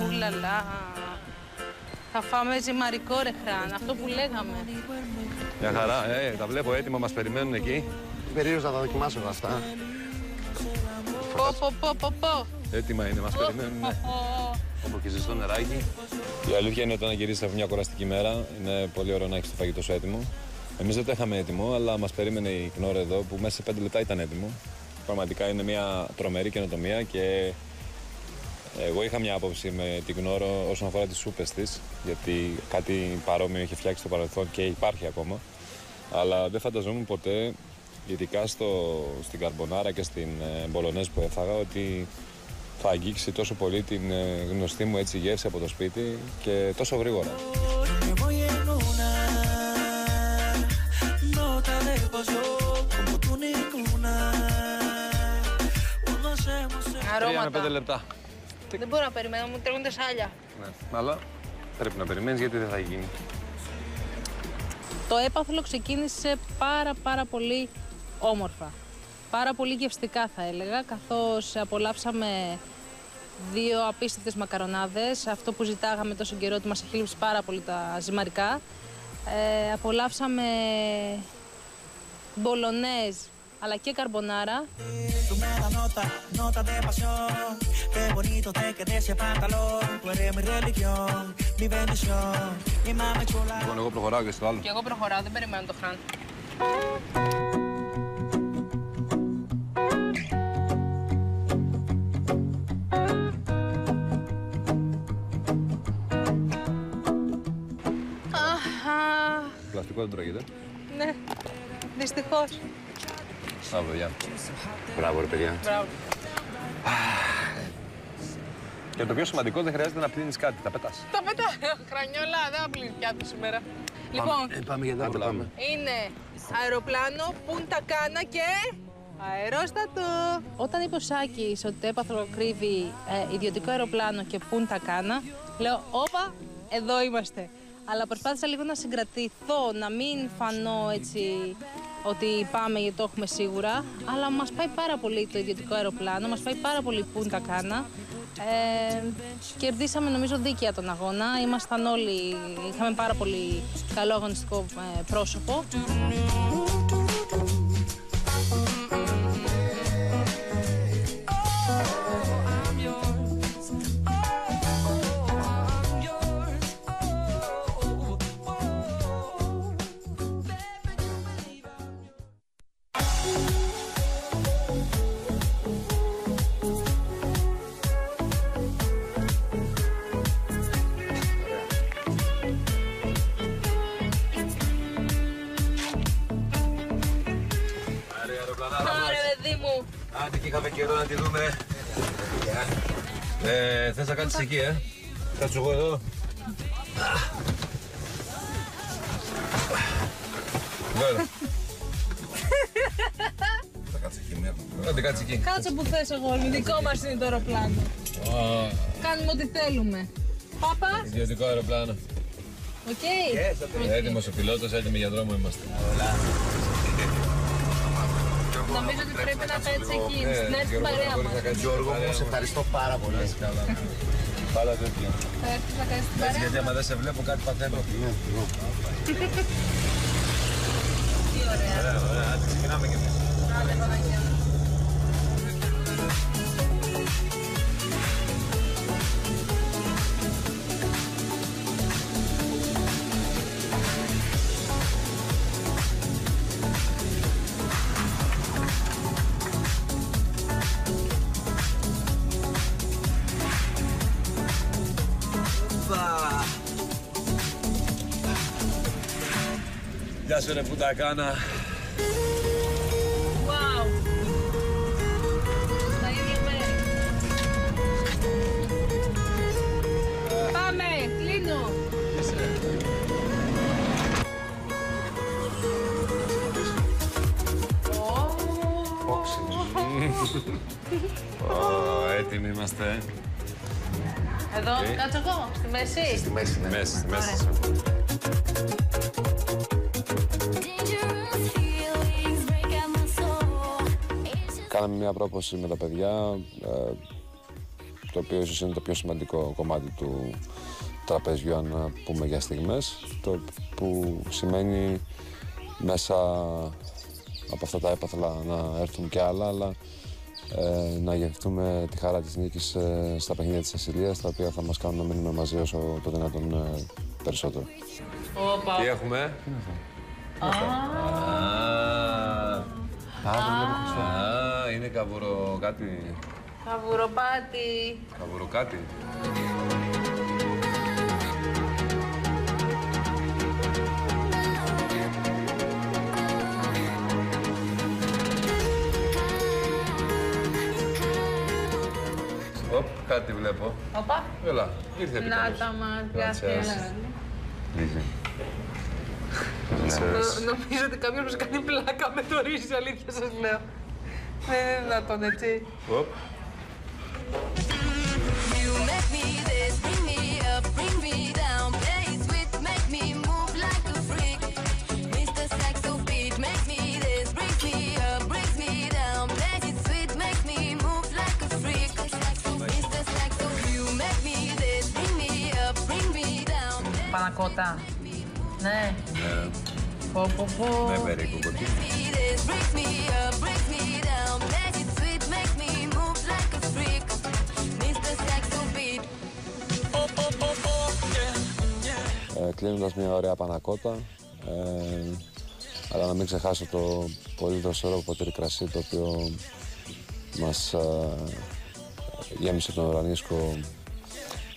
Ουλαλά. Θα φάμε ζυμαρικό ρε Χράν, αυτό που λέγαμε. Μια χαρά, τα βλέπω έτοιμα, μας περιμένουν εκεί. Περίεργος να τα δοκιμάσω αυτά. Πω. Έτοιμα είναι, μας περιμένουν. Από και ζεστό νεράκι. Η αλήθεια είναι ότι όταν γυρίζεις από μια κουραστική μέρα, είναι πολύ ωραίο να έχεις το φαγητό σου έτοιμο. Εμείς δεν το είχαμε έτοιμο, αλλά μας περίμενε η Knorr εδώ που μέσα σε 5 λεπτά ήταν έτοιμο. Πραγματικά είναι μια τρομερή καινοτομία και εγώ είχα μια άποψη με την Knorr όσον αφορά τις σούπες της, γιατί κάτι παρόμοιο είχε φτιάξει στο παρελθόν και υπάρχει ακόμα. Αλλά δεν φανταζόμουν ποτέ, ειδικά στην καρμπονάρα και στην μπολονέζ που έφαγα, ότι θα αγγίξει τόσο πολύ την γνωστή μου έτσι γεύση από το σπίτι και τόσο γρήγορα. Αρώματα. 3 με 5 λεπτά. Δεν μπορώ να περιμένω, μου τρέχονται σάλια. Ναι, αλλά πρέπει να περιμένεις γιατί δεν θα γίνει. Το έπαθλο ξεκίνησε πάρα πολύ όμορφα. Πάρα πολύ γευστικά θα έλεγα, καθώς απολαύσαμε 2 απίστευτες μακαρονάδες. Αυτό που ζητάγαμε τόσο καιρό, ότι μας έχει λείψει πάρα πολύ τα ζυμαρικά. Απολαύσαμε μπολονέζ αλλά και καρμπονάρα. Λοιπόν, εγώ προχωράω και στο άλλο. Και εγώ προχωράω, δεν περιμένω το Χράν. Πλαστικό δεν τρώγεται. Ναι, δυστυχώς. Μπράβο, παιδιά. Μπράβο, ρε παιδιά. Μπράβο. Και το πιο σημαντικό, δεν χρειάζεται να πλύνεις κάτι, τα πετάς. Τα πετάω, Χρανιόλα, δεν θα πλύνει πιάτο σήμερα. Λοιπόν, Πάμε για τα πάμε. είναι αεροπλάνο, Πούντα Κάνα και αερόστατο. Όταν είπε ο Σάκης ότι το έπαθλο κρύβει ιδιωτικό αεροπλάνο και Πούντα Κάνα, λέω, όπα, εδώ είμαστε. Αλλά προσπάθησα λίγο να συγκρατηθώ, να μην φανώ έτσι ότι πάμε γιατί το έχουμε σίγουρα. Αλλά μας πάει πάρα πολύ το ιδιωτικό αεροπλάνο, μας πάει πάρα πολύ Πούντα Κάνα. Κερδίσαμε νομίζω δίκαια τον αγώνα. Ήμασταν όλοι, είχαμε πάρα πολύ καλό αγωνιστικό πρόσωπο. Άντε και είχαμε καιρό να τη δούμε. Θες να κάτσεις εκεί, Κάτσου εγώ εδώ. Βέβαια. Θα κάτσεις εκεί, μία. Άντε κάτσεις εκεί. Κάτσε που θες εγώ, δικό μας είναι το αεροπλάνο. Κάνουμε ό,τι θέλουμε. Πάπα. Ιδιωτικό αεροπλάνο. Οκ. Έτοιμος ο πιλότος, έτοιμοι για δρόμο είμαστε. Νομίζω ότι πρέπει να κάτσεις εκεί, στην έρθει παρέα μας. Γιώργο μου, σε ευχαριστώ πάρα πολύ. Πάρα τέτοια. Θα έρθεις να κάνεις την Έτσι παρέα. γιατί άμα δεν σε βλέπω κάτι παθαίνω. Τι ωραία. Ωραία, άντε ξεκινάμε κι εμείς. Άντε, Παναγία. Γεια σου ρε Πούντα Κάνα. Wow. Στα ίδια μέρη. Πάμε, κλείνω. Έτοιμοι είμαστε. Εδώ, κάτσω εγώ, στη μέση. Στη μέση, ναι. Στη μέση. Κάναμε μια πρόποση με τα παιδιά. το οποίο ίσως είναι το πιο σημαντικό κομμάτι του τραπεζιού, αν πούμε για στιγμές, το που σημαίνει μέσα από αυτά τα έπαθλα να έρθουν και άλλα, αλλά να γευτούμε τη χαρά της νίκης στα παιχνίδια της Ασυλίας, τα οποία θα μας κάνουν να μείνουμε μαζί όσο το δυνατόν περισσότερο. Τι έχουμε? Είναι καβουρο κάτι. Καβουροπάτι. Καβουροκάτι. Κάτι βλέπω. Οπα. Έλα, ήρθε επιτέλους. Να τα μάτια. Λύση. Νομίζω ότι κάποιος μας κάνει πλάκα με το ρύζι, αλήθεια σας λέω. Δεν είναι δυνατόν, έτσι. Πανακότα. Ναι. Πω. Με περίκοκοτη. Κλείνοντας μια ωραία πανακότα, αλλά να μην ξεχάσω το πολύ δροσερό ποτήρι κρασί, το οποίο μας γέμισε τον ουρανίσκο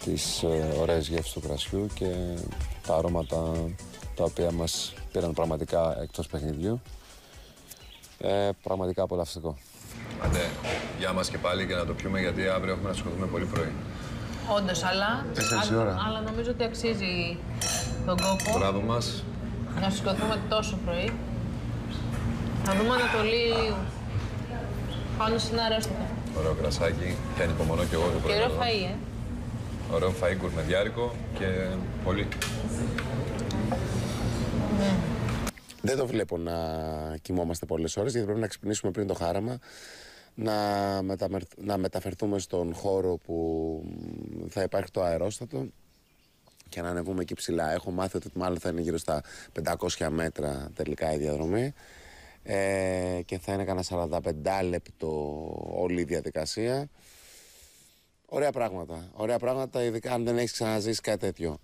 τις ωραίες γεύσεις του κρασιού και τα αρώματα τα οποία μας πήραν πραγματικά εκτός παιχνιδιού. Πραγματικά απολαυστικό. Άντε, γεια μας και πάλι και να το πιούμε, γιατί αύριο έχουμε να σηκωθούμε πολύ πρωί. Όντως, αλλά νομίζω ότι αξίζει τον κόπο. Μπράβο μας. Να σηκωθούμε τόσο πρωί. Να δούμε Ανατολή Ηλίου. Πάνω στην αρρώστια. Ωραίο κρασάκι και ανυπομονώ κι εγώ το πρωί. Και ωραίο φαΐ, Ωραίο φαΐ, γκουρμεδιάρικο και πολύ. Δεν το βλέπω να κοιμόμαστε πολλές ώρες, γιατί πρέπει να ξυπνήσουμε πριν το χάραμα, να μεταφερθούμε στον χώρο που θα υπάρχει το αερόστατο και να ανεβούμε εκεί ψηλά. Έχω μάθει ότι μάλλον θα είναι γύρω στα 500 μέτρα τελικά η διαδρομή και θα είναι κανένα 45 λεπτό όλη η διαδικασία. Ωραία πράγματα, ειδικά αν δεν έχεις ξαναζήσει κάτι τέτοιο.